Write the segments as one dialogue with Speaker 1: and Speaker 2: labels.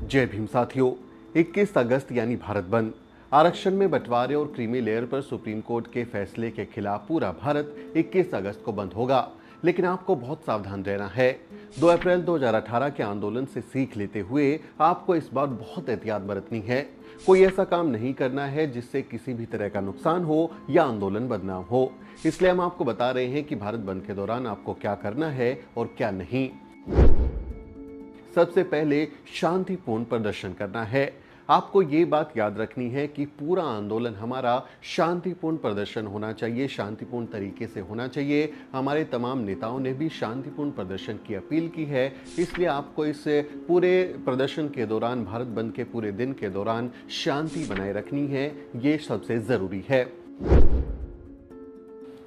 Speaker 1: जय भीम साथियों। 21 अगस्त यानी भारत बंद, आरक्षण में बंटवारे और क्रीमी लेयर पर सुप्रीम कोर्ट के फैसले के खिलाफ पूरा भारत 21 अगस्त को बंद होगा। लेकिन आपको बहुत सावधान रहना है। 2 अप्रैल 2018 के आंदोलन से सीख लेते हुए आपको इस बार बहुत एहतियात बरतनी है। कोई ऐसा काम नहीं करना है जिससे किसी भी तरह का नुकसान हो या आंदोलन बदनाम हो। इसलिए हम आपको बता रहे हैं कि भारत बंद के दौरान आपको क्या करना है और क्या नहीं। सबसे पहले शांतिपूर्ण प्रदर्शन करना है। आपको ये बात याद रखनी है कि पूरा आंदोलन हमारा शांतिपूर्ण प्रदर्शन होना चाहिए, शांतिपूर्ण तरीके से होना चाहिए। हमारे तमाम नेताओं ने भी शांतिपूर्ण प्रदर्शन की अपील की है, इसलिए आपको इस पूरे प्रदर्शन के दौरान, भारत बंद के पूरे दिन के दौरान शांति बनाए रखनी है। ये सबसे ज़रूरी है।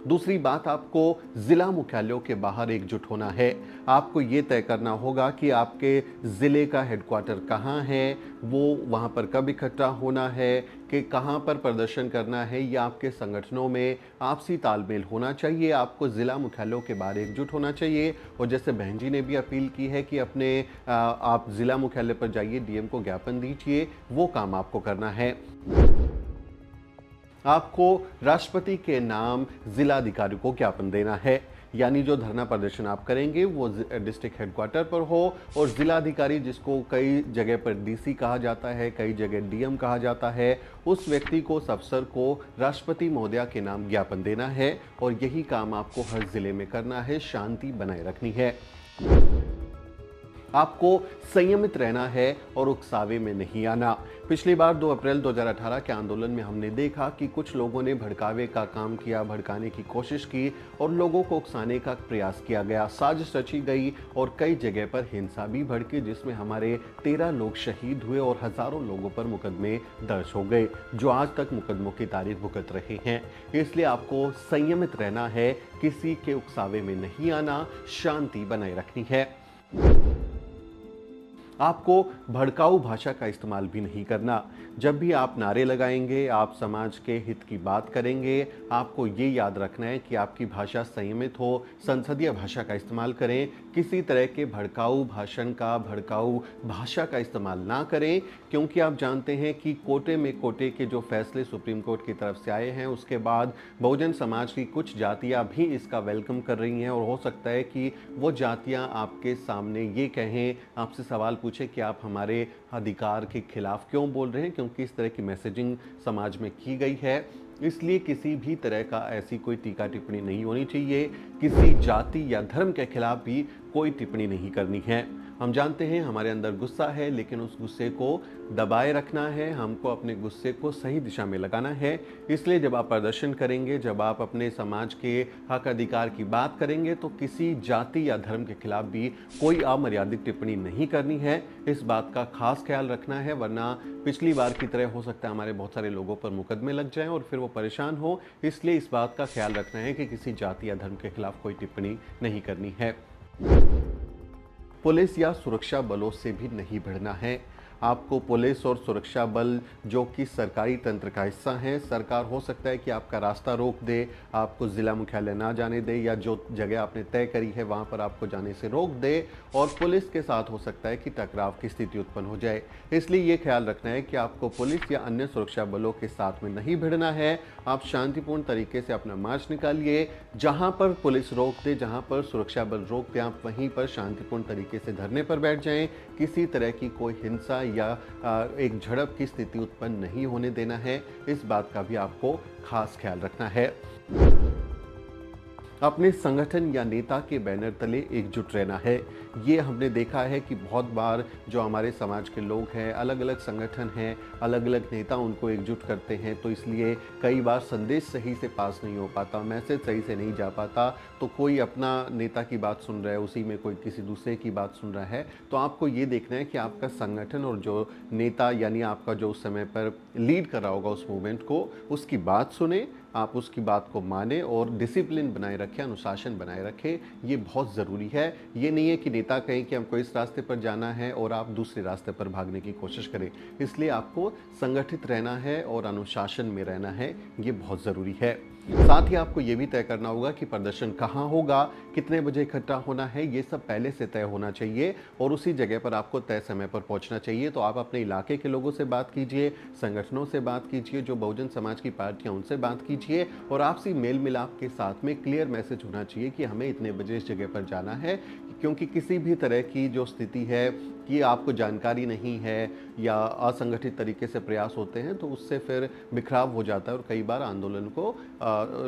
Speaker 1: दूसरी बात, आपको जिला मुख्यालयों के बाहर एकजुट होना है। आपको ये तय करना होगा कि आपके ज़िले का हेडक्वार्टर कहाँ है, वो वहाँ पर कब इकट्ठा होना है, कि कहाँ पर प्रदर्शन करना है। या आपके संगठनों में आपसी तालमेल होना चाहिए। आपको ज़िला मुख्यालयों के बाहर एकजुट होना चाहिए। और जैसे बहन जी ने भी अपील की है कि आप ज़िला मुख्यालय पर जाइए, डीएम को ज्ञापन दीजिए, वो काम आपको करना है। आपको राष्ट्रपति के नाम जिलाधिकारी को ज्ञापन देना है। यानी जो धरना प्रदर्शन आप करेंगे वो डिस्ट्रिक्ट हेडक्वार्टर पर हो, और जिलाधिकारी, जिसको कई जगह पर डीसी कहा जाता है, कई जगह डीएम कहा जाता है, उस व्यक्ति को, उस अफसर को राष्ट्रपति महोदया के नाम ज्ञापन देना है। और यही काम आपको हर जिले में करना है, शांति बनाए रखनी है। आपको संयमित रहना है और उकसावे में नहीं आना। पिछली बार 2 अप्रैल 2018 के आंदोलन में हमने देखा कि कुछ लोगों ने भड़कावे का काम किया, भड़काने की कोशिश की और लोगों को उकसाने का प्रयास किया गया। साजिश रची गई और कई जगह पर हिंसा भी भड़की, जिसमें हमारे 13 लोग शहीद हुए और हजारों लोगों पर मुकदमे दर्ज हो गए, जो आज तक मुकदमों की तारीख भुगत रहे हैं। इसलिए आपको संयमित रहना है, किसी के उकसावे में नहीं आना, शांति बनाए रखनी है। आपको भड़काऊ भाषा का इस्तेमाल भी नहीं करना। जब भी आप नारे लगाएंगे, आप समाज के हित की बात करेंगे, आपको ये याद रखना है कि आपकी भाषा संयमित हो, संसदीय भाषा का इस्तेमाल करें। किसी तरह के भड़काऊ भाषण का, भड़काऊ भाषा का इस्तेमाल ना करें, क्योंकि आप जानते हैं कि कोटे के जो फैसले सुप्रीम कोर्ट की तरफ से आए हैं, उसके बाद बहुजन समाज की कुछ जातियां भी इसका वेलकम कर रही हैं। और हो सकता है कि वो जातियां आपके सामने ये कहें, आपसे सवाल पूछे कि आप हमारे अधिकार के खिलाफ क्यों बोल रहे हैं, क्योंकि इस तरह की मैसेजिंग समाज में की गई है। इसलिए किसी भी तरह का ऐसी कोई टीका टिप्पणी नहीं होनी चाहिए। किसी जाति या धर्म के खिलाफ भी कोई टिप्पणी नहीं करनी है। हम जानते हैं हमारे अंदर गुस्सा है, लेकिन उस गुस्से को दबाए रखना है। हमको अपने गुस्से को सही दिशा में लगाना है। इसलिए जब आप प्रदर्शन करेंगे, जब आप अपने समाज के हक अधिकार की बात करेंगे, तो किसी जाति या धर्म के खिलाफ भी कोई अमर्यादित टिप्पणी नहीं करनी है। इस बात का खास ख्याल रखना है, वरना पिछली बार की तरह हो सकता है हमारे बहुत सारे लोगों पर मुकदमे लग जाएं और फिर वो परेशान हो। इसलिए इस बात का ख्याल रखना है कि किसी जाति या धर्म के खिलाफ कोई टिप्पणी नहीं करनी है। पुलिस या सुरक्षा बलों से भी नहीं भिड़ना है। आपको पुलिस और सुरक्षा बल, जो कि सरकारी तंत्र का हिस्सा है, सरकार हो सकता है कि आपका रास्ता रोक दे, आपको ज़िला मुख्यालय ना जाने दे, या जो जगह आपने तय करी है वहाँ पर आपको जाने से रोक दे। और पुलिस के साथ हो सकता है कि टकराव की स्थिति उत्पन्न हो जाए। इसलिए ये ख्याल रखना है कि आपको पुलिस या अन्य सुरक्षा बलों के साथ में नहीं भिड़ना है। आप शांतिपूर्ण तरीके से अपना मार्च निकालिए। जहाँ पर पुलिस रोक दे, जहाँ पर सुरक्षा बल रोक दे, आप वहीं पर शांतिपूर्ण तरीके से धरने पर बैठ जाएं। किसी तरह की कोई हिंसा या एक झड़प की स्थिति उत्पन्न नहीं होने देना है। इस बात का भी आपको खास ख्याल रखना है। अपने संगठन या नेता के बैनर तले एकजुट रहना है। ये हमने देखा है कि बहुत बार जो हमारे समाज के लोग हैं, अलग अलग संगठन हैं, अलग अलग नेता उनको एकजुट करते हैं, तो इसलिए कई बार संदेश सही से पास नहीं हो पाता, मैसेज सही से नहीं जा पाता। तो कोई अपना नेता की बात सुन रहा है, उसी में कोई किसी दूसरे की बात सुन रहा है। तो आपको ये देखना है कि आपका संगठन और जो नेता, यानी आपका जो उस समय पर लीड कर रहा होगा उस मूवमेंट को, उसकी बात सुने, आप उसकी बात को माने और डिसिप्लिन बनाए रखें, अनुशासन बनाए रखें। ये बहुत ज़रूरी है। ये नहीं है कि नेता नेता कहें कि हमको इस रास्ते पर जाना है और आप दूसरे रास्ते पर भागने की कोशिश करें। इसलिए आपको संगठित रहना है और अनुशासन में रहना है, ये बहुत ज़रूरी है। साथ ही आपको ये भी तय करना होगा कि प्रदर्शन कहाँ होगा, कितने बजे इकट्ठा होना है, ये सब पहले से तय होना चाहिए और उसी जगह पर आपको तय समय पर पहुंचना चाहिए। तो आप अपने इलाके के लोगों से बात कीजिए, संगठनों से बात कीजिए, जो बहुजन समाज की पार्टियां उनसे बात कीजिए और आपसी मेल मिलाप के साथ में क्लियर मैसेज होना चाहिए कि हमें इतने बजे इस जगह पर जाना है। क्योंकि किसी भी तरह की जो स्थिति है कि आपको जानकारी नहीं है या असंगठित तरीके से प्रयास होते हैं, तो उससे फिर बिखराव हो जाता है और कई बार आंदोलन को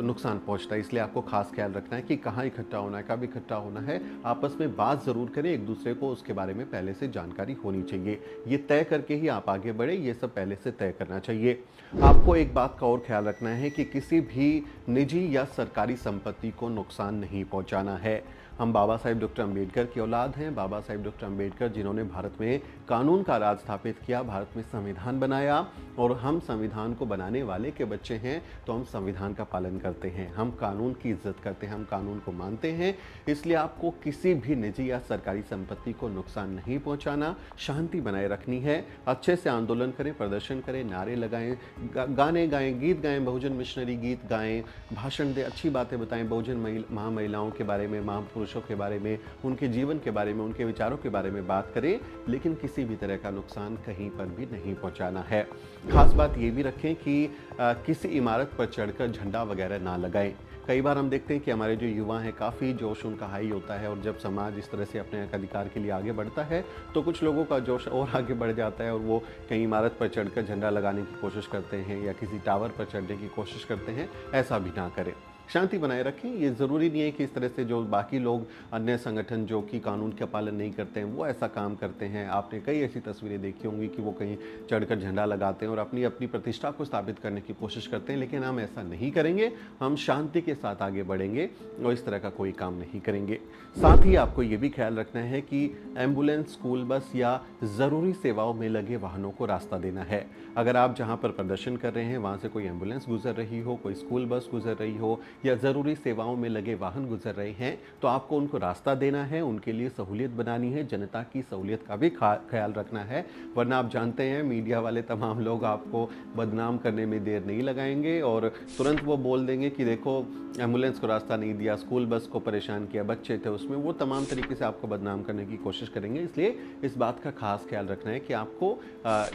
Speaker 1: नुकसान पहुंचता है। इसलिए आपको खास ख्याल रखना है कि कहाँ इकट्ठा होना है, कब इकट्ठा होना है। आपस में बात ज़रूर करें, एक दूसरे को उसके बारे में पहले से जानकारी होनी चाहिए। ये तय करके ही आप आगे बढ़े, ये सब पहले से तय करना चाहिए। आपको एक बात का और ख्याल रखना है कि किसी भी निजी या सरकारी संपत्ति को नुकसान नहीं पहुंचाना है। हम बाबा साहेब डॉक्टर अंबेडकर की औलाद हैं। बाबा साहेब डॉक्टर अंबेडकर जिन्होंने भारत में कानून का राज स्थापित किया, भारत में संविधान बनाया और हम संविधान को बनाने वाले के बच्चे हैं, तो हम संविधान का पालन करते हैं, हम कानून की इज्जत करते हैं, हम कानून को मानते हैं। इसलिए आपको किसी भी निजी या सरकारी संपत्ति को नुकसान नहीं पहुंचाना, शांति बनाए रखनी है। अच्छे से आंदोलन करें, प्रदर्शन करें, नारे लगाएं, गाने गाएं, गीत गाएं, बहुजन मिशनरी गीत गाएं, भाषण दें, अच्छी बातें बताएं, बहुजन महिलाओं के बारे में, महापुरुषों के बारे में, उनके जीवन के बारे में, उनके विचारों के बारे में बात करें, लेकिन किसी भी तरह का नुकसान कहीं पर भी नहीं पहुंचाना है। खास बात ये भी रखें कि किसी इमारत पर चढ़कर झंडा वगैरह ना लगाएं। कई बार हम देखते हैं कि हमारे जो युवा हैं, काफ़ी जोश उनका हाई होता है और जब समाज इस तरह से अपने अधिकार के लिए आगे बढ़ता है, तो कुछ लोगों का जोश और आगे बढ़ जाता है और वो कहीं इमारत पर चढ़कर झंडा लगाने की कोशिश करते हैं या किसी टावर पर चढ़ने की कोशिश करते हैं। ऐसा भी ना करें, शांति बनाए रखें। ये ज़रूरी नहीं है कि इस तरह से जो बाकी लोग, अन्य संगठन जो कि कानून का पालन नहीं करते हैं, वो ऐसा काम करते हैं। आपने कई ऐसी तस्वीरें देखी होंगी कि वो कहीं चढ़कर झंडा लगाते हैं और अपनी अपनी प्रतिष्ठा को स्थापित करने की कोशिश करते हैं, लेकिन हम ऐसा नहीं करेंगे। हम शांति के साथ आगे बढ़ेंगे और इस तरह का कोई काम नहीं करेंगे। साथ ही आपको ये भी ख्याल रखना है कि एम्बुलेंस, स्कूल बस या ज़रूरी सेवाओं में लगे वाहनों को रास्ता देना है। अगर आप जहाँ पर प्रदर्शन कर रहे हैं वहाँ से कोई एम्बुलेंस गुजर रही हो, कोई स्कूल बस गुजर रही हो या ज़रूरी सेवाओं में लगे वाहन गुजर रहे हैं, तो आपको उनको रास्ता देना है, उनके लिए सहूलियत बनानी है, जनता की सहूलियत का भी ख्याल रखना है। वरना आप जानते हैं मीडिया वाले तमाम लोग आपको बदनाम करने में देर नहीं लगाएंगे और तुरंत वो बोल देंगे कि देखो एम्बुलेंस को रास्ता नहीं दिया, स्कूल बस को परेशान किया, बच्चे थे उसमें, वो तमाम तरीके से आपको बदनाम करने की कोशिश करेंगे। इसलिए इस बात का खास ख्याल रखना है कि आपको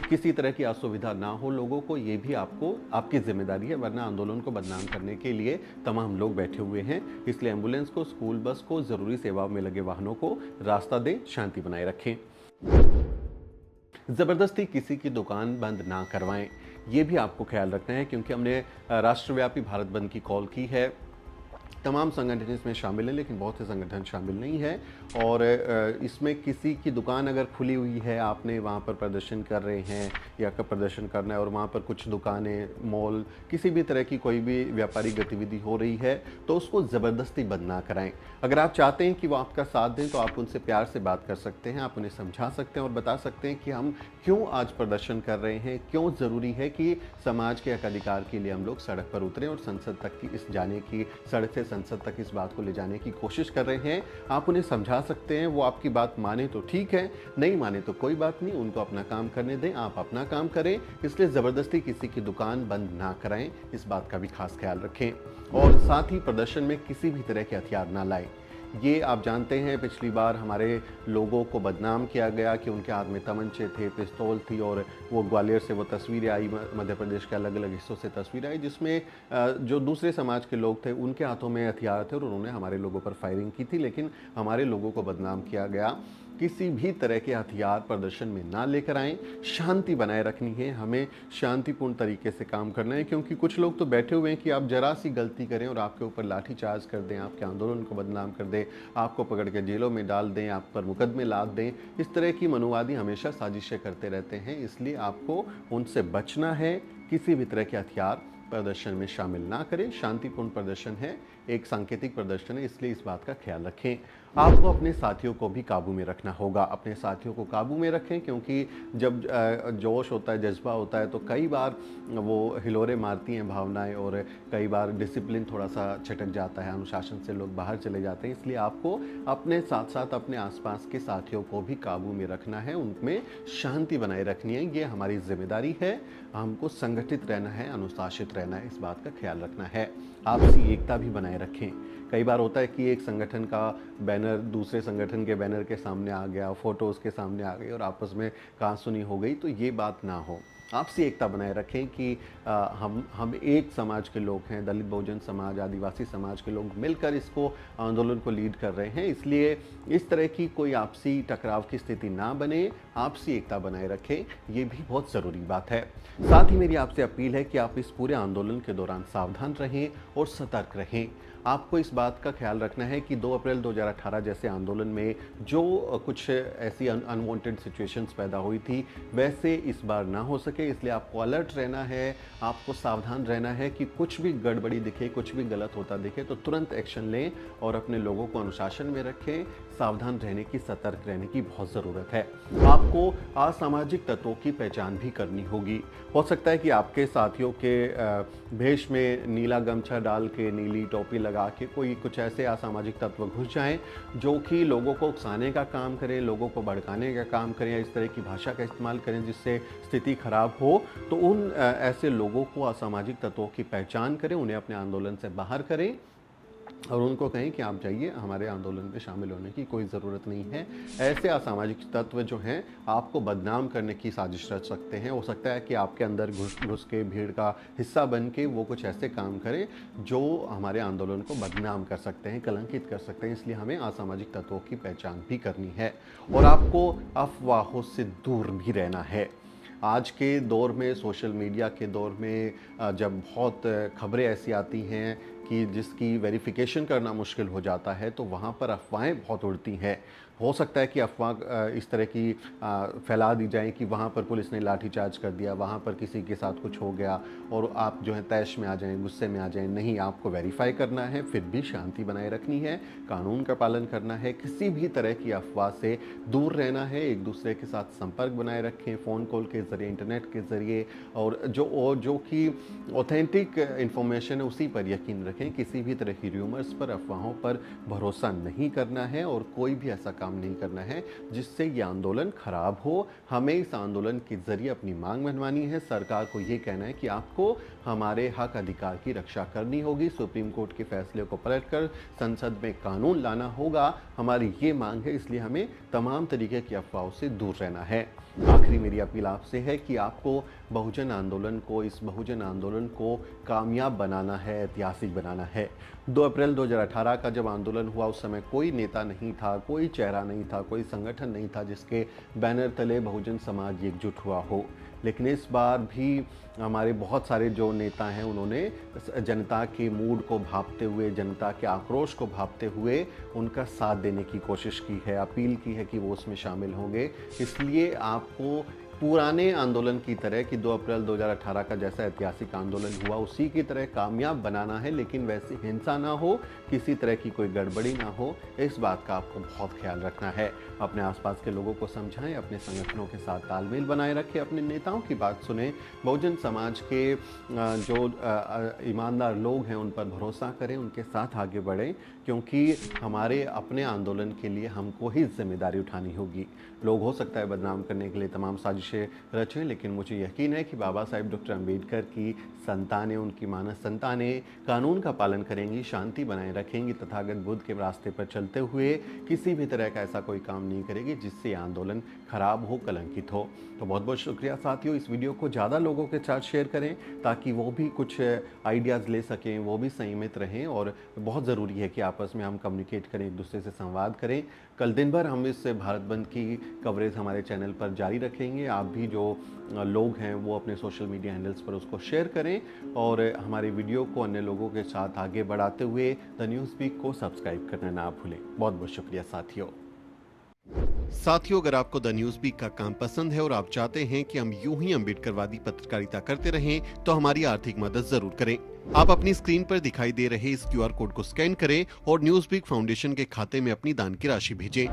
Speaker 1: किसी तरह की असुविधा ना हो लोगों को, ये भी आपकी जिम्मेदारी है। वरना आंदोलन को बदनाम करने के लिए तमाम लोग बैठे हुए हैं। इसलिए एम्बुलेंस को, स्कूल बस को, ज़रूरी सेवाओं में लगे वाहनों को रास्ता दें, शांति बनाए रखें। ज़बरदस्ती किसी की दुकान बंद ना करवाएं, ये भी आपको ख्याल रखना है, क्योंकि हमने राष्ट्रव्यापी भारत बंद की कॉल की है। तमाम संगठन इसमें शामिल हैं, लेकिन बहुत से संगठन शामिल नहीं है और इसमें किसी की दुकान अगर खुली हुई है, आपने वहाँ पर प्रदर्शन कर रहे हैं या प्रदर्शन करना है और वहाँ पर कुछ दुकानें, मॉल, किसी भी तरह की कोई भी व्यापारिक गतिविधि हो रही है, तो उसको ज़बरदस्ती बंद ना कराएं। अगर आप चाहते हैं कि वो आपका साथ दें, तो आप उनसे प्यार से बात कर सकते हैं, आप उन्हें समझा सकते हैं और बता सकते हैं कि हम क्यों आज प्रदर्शन कर रहे हैं, क्यों ज़रूरी है कि समाज के हक अधिकार के लिए हम लोग सड़क पर उतरें और संसद तक की इस जाने की, सड़क से संसद तक इस बात को ले जाने की कोशिश कर रहे हैं। आप उन्हें समझा सकते हैं, वो आपकी बात माने तो ठीक है, नहीं माने तो कोई बात नहीं, उनको अपना काम करने दें, आप अपना काम करें। इसलिए ज़बरदस्ती किसी की दुकान बंद ना कराएं, इस बात का भी खास ख्याल रखें और साथ ही प्रदर्शन में किसी भी तरह के हथियार ना लाएं। ये आप जानते हैं, पिछली बार हमारे लोगों को बदनाम किया गया कि उनके हाथ में तमंचे थे, पिस्तौल थी और वो ग्वालियर से वो तस्वीरें आई, मध्य प्रदेश के अलग अलग हिस्सों से तस्वीरें आई, जिसमें जो दूसरे समाज के लोग थे उनके हाथों में हथियार थे और उन्होंने हमारे लोगों पर फायरिंग की थी, लेकिन हमारे लोगों को बदनाम किया गया। किसी भी तरह के हथियार प्रदर्शन में ना लेकर आएं, शांति बनाए रखनी है, हमें शांतिपूर्ण तरीके से काम करना है, क्योंकि कुछ लोग तो बैठे हुए हैं कि आप जरा सी गलती करें और आपके ऊपर लाठीचार्ज कर दें, आपके आंदोलन को बदनाम कर दें, आपको पकड़ के जेलों में डाल दें, आप पर मुकदमे लाद दें। इस तरह की मनुवादी हमेशा साजिशें करते रहते हैं, इसलिए आपको उनसे बचना है। किसी भी तरह के हथियार प्रदर्शन में शामिल ना करें, शांतिपूर्ण प्रदर्शन है, एक सांकेतिक प्रदर्शन है, इसलिए इस बात का ख्याल रखें। आपको अपने साथियों को भी काबू में रखना होगा। अपने साथियों को काबू में रखें, क्योंकि जब जोश होता है, जज्बा होता है, तो कई बार वो हिलोरे मारती हैं भावनाएं, और कई बार डिसिप्लिन थोड़ा सा छटक जाता है, अनुशासन से लोग बाहर चले जाते हैं। इसलिए आपको अपने साथ साथ अपने आसपास के साथियों को भी काबू में रखना है, उनमें शांति बनाए रखनी है। ये हमारी जिम्मेदारी है। हमको संगठित रहना है, अनुशासित रहना है, इस बात का ख्याल रखना है। आपसी एकता भी बनाए रखें। कई बार होता है कि एक संगठन का बैनर दूसरे संगठन के बैनर के सामने आ गया, फोटो उसके सामने आ गई और आपस में कहासुनी हो गई, तो ये बात ना हो। आपसी एकता बनाए रखें कि हम एक समाज के लोग हैं, दलित बहुजन समाज, आदिवासी समाज के लोग मिलकर इसको आंदोलन को लीड कर रहे हैं, इसलिए इस तरह की कोई आपसी टकराव की स्थिति ना बने। आपसी एकता बनाए रखें, ये भी बहुत ज़रूरी बात है। साथ ही मेरी आपसे अपील है कि आप इस पूरे आंदोलन के दौरान सावधान रहें और सतर्क रहें। आपको इस बात का ख्याल रखना है कि 2 अप्रैल 2018 जैसे आंदोलन में जो कुछ ऐसी अनवांटेड सिचुएशंस पैदा हुई थी, वैसे इस बार ना हो सके, इसलिए आपको अलर्ट रहना है, आपको सावधान रहना है कि कुछ भी गड़बड़ी दिखे, कुछ भी गलत होता दिखे तो तुरंत एक्शन लें और अपने लोगों को अनुशासन में रखें। सावधान रहने की, सतर्क रहने की बहुत ज़रूरत है। आपको असामाजिक तत्वों की पहचान भी करनी होगी। हो सकता है कि आपके साथियों के भेष में नीला गमछा डाल के, नीली टोपी लगा के कोई कुछ ऐसे असामाजिक तत्व घुस जाएं जो कि लोगों को उकसाने का काम करें, लोगों को भड़काने का काम करें, या इस तरह की भाषा का इस्तेमाल करें जिससे स्थिति खराब हो। तो उन ऐसे लोगों को, असामाजिक तत्वों की पहचान करें, उन्हें अपने आंदोलन से बाहर करें और उनको कहें कि आप जाइए, हमारे आंदोलन में शामिल होने की कोई ज़रूरत नहीं है। ऐसे असामाजिक तत्व जो हैं आपको बदनाम करने की साजिश रच सकते हैं। हो सकता है कि आपके अंदर घुस के, भीड़ का हिस्सा बन के वो कुछ ऐसे काम करें जो हमारे आंदोलन को बदनाम कर सकते हैं, कलंकित कर सकते हैं। इसलिए हमें असामाजिक तत्वों की पहचान भी करनी है और आपको अफवाहों से दूर भी रहना है। आज के दौर में, सोशल मीडिया के दौर में, जब बहुत खबरें ऐसी आती हैं कि जिसकी वेरिफिकेशन करना मुश्किल हो जाता है, तो वहाँ पर अफवाहें बहुत उड़ती हैं। हो सकता है कि अफवाह इस तरह की फैला दी जाए कि वहाँ पर पुलिस ने लाठीचार्ज कर दिया, वहाँ पर किसी के साथ कुछ हो गया और आप जो है तैश में आ जाएं, गुस्से में आ जाएं। नहीं, आपको वेरीफाई करना है, फिर भी शांति बनाए रखनी है, कानून का पालन करना है, किसी भी तरह की अफवाह से दूर रहना है। एक दूसरे के साथ संपर्क बनाए रखें, फ़ोन कॉल के ज़रिए, इंटरनेट के ज़रिए, और जो कि ऑथेंटिक इन्फॉर्मेशन है उसी पर यकीन रखें। किसी भी तरह की र्यूमर्स पर, अफवाहों पर भरोसा नहीं करना है और कोई भी ऐसा काम नहीं करना है जिससे ये आंदोलन खराब हो। हमें इस आंदोलन के जरिए अपनी मांग मनवानी है। सरकार को ये कहना है कि आपको हमारे हक अधिकार की रक्षा करनी होगी। सुप्रीम कोर्ट के फैसले को पलटकर संसद में कानून लाना होगा। हमारी ये मांग है, इसलिए हमें तमाम तरीके की अफवाहों से दूर रहना है। आखिरी मेरी अपील आपसे है कि आपको बहुजन आंदोलन को, इस बहुजन आंदोलन को कामयाब बनाना है, ऐतिहासिक बनाना है। 2 अप्रैल 2018 का जब आंदोलन हुआ, उस समय कोई नेता नहीं था, कोई चेहरा नहीं था, कोई संगठन नहीं था जिसके बैनर तले बहुजन समाज एकजुट हुआ हो। लेकिन इस बार भी हमारे बहुत सारे जो नेता हैं, उन्होंने जनता के मूड को भांपते हुए, जनता के आक्रोश को भांपते हुए उनका साथ देने की कोशिश की है, अपील की है कि वो उसमें शामिल होंगे। इसलिए आपको पुराने आंदोलन की तरह कि 2 अप्रैल 2018 का जैसा ऐतिहासिक आंदोलन हुआ उसी की तरह कामयाब बनाना है, लेकिन वैसी हिंसा ना हो, किसी तरह की कोई गड़बड़ी ना हो, इस बात का आपको बहुत ख्याल रखना है। अपने आसपास के लोगों को समझाएं, अपने संगठनों के साथ तालमेल बनाए रखें, अपने नेताओं की बात सुनें, बहुजन समाज के जो ईमानदार लोग हैं उन पर भरोसा करें, उनके साथ आगे बढ़ें, क्योंकि हमारे अपने आंदोलन के लिए हमको ही जिम्मेदारी उठानी होगी। लोग हो सकता है बदनाम करने के लिए तमाम साजिशें रचें, लेकिन मुझे यकीन है कि बाबा साहेब डॉक्टर अम्बेडकर की संतानें, उनकी मानस संतानें कानून का पालन करेंगी, शांति बनाए रखेंगी, तथागत बुद्ध के रास्ते पर चलते हुए किसी भी तरह का ऐसा कोई काम नहीं करेगी जिससे आंदोलन खराब हो, कलंकित हो। तो बहुत बहुत शुक्रिया साथियों। इस वीडियो को ज़्यादा लोगों के साथ शेयर करें ताकि वो भी कुछ आइडियाज़ ले सकें, वो भी संयमित रहें, और बहुत ज़रूरी है कि आपस में हम कम्युनिकेट करें, एक दूसरे से संवाद करें। कल दिन भर हम इस भारत बंद की कवरेज हमारे चैनल पर जारी रखेंगे। आप भी जो लोग हैं वो अपने सोशल मीडिया हैंडल्स पर उसको शेयर करें और हमारे वीडियो को अन्य लोगों के साथ आगे बढ़ाते हुए द न्यूज़ वीक को सब्सक्राइब करना ना भूलें। बहुत बहुत शुक्रिया साथियों। साथियों, अगर आपको द न्यूज़ वीक का काम पसंद है और आप चाहते हैं कि हम यूं ही अम्बेडकरवादी पत्रकारिता करते रहें, तो हमारी आर्थिक मदद जरूर करें। आप अपनी स्क्रीन पर दिखाई दे रहे इस क्यूआर कोड को स्कैन करें और न्यूज़ वीक फाउंडेशन के खाते में अपनी दान की राशि भेजें।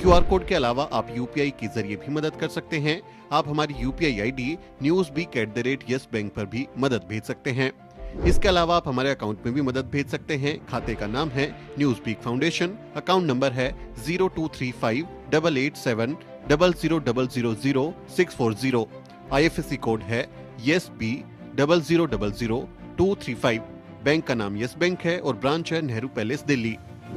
Speaker 1: क्यूआर कोड के अलावा आप यूपीआई के जरिए भी मदद कर सकते हैं। आप हमारी यूपीआई आईडी newsweek@yes बैंक पर भी मदद भेज सकते हैं। इसके अलावा आप हमारे अकाउंट में भी मदद भेज सकते हैं। खाते का नाम है News Week Foundation, account number है 02358800000640। IFSC कोड है YesB000235। बैंक का नाम यस बैंक है और ब्रांच है नेहरू पैलेस, दिल्ली।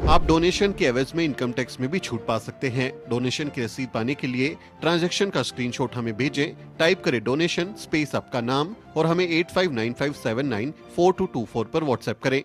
Speaker 1: आप डोनेशन के एवज में इनकम टैक्स में भी छूट पा सकते हैं। डोनेशन की रसीद पाने के लिए ट्रांजैक्शन का स्क्रीनशॉट हमें भेजें। टाइप करें डोनेशन स्पेस आपका नाम और हमें 8595794224 पर व्हाट्सएप करें।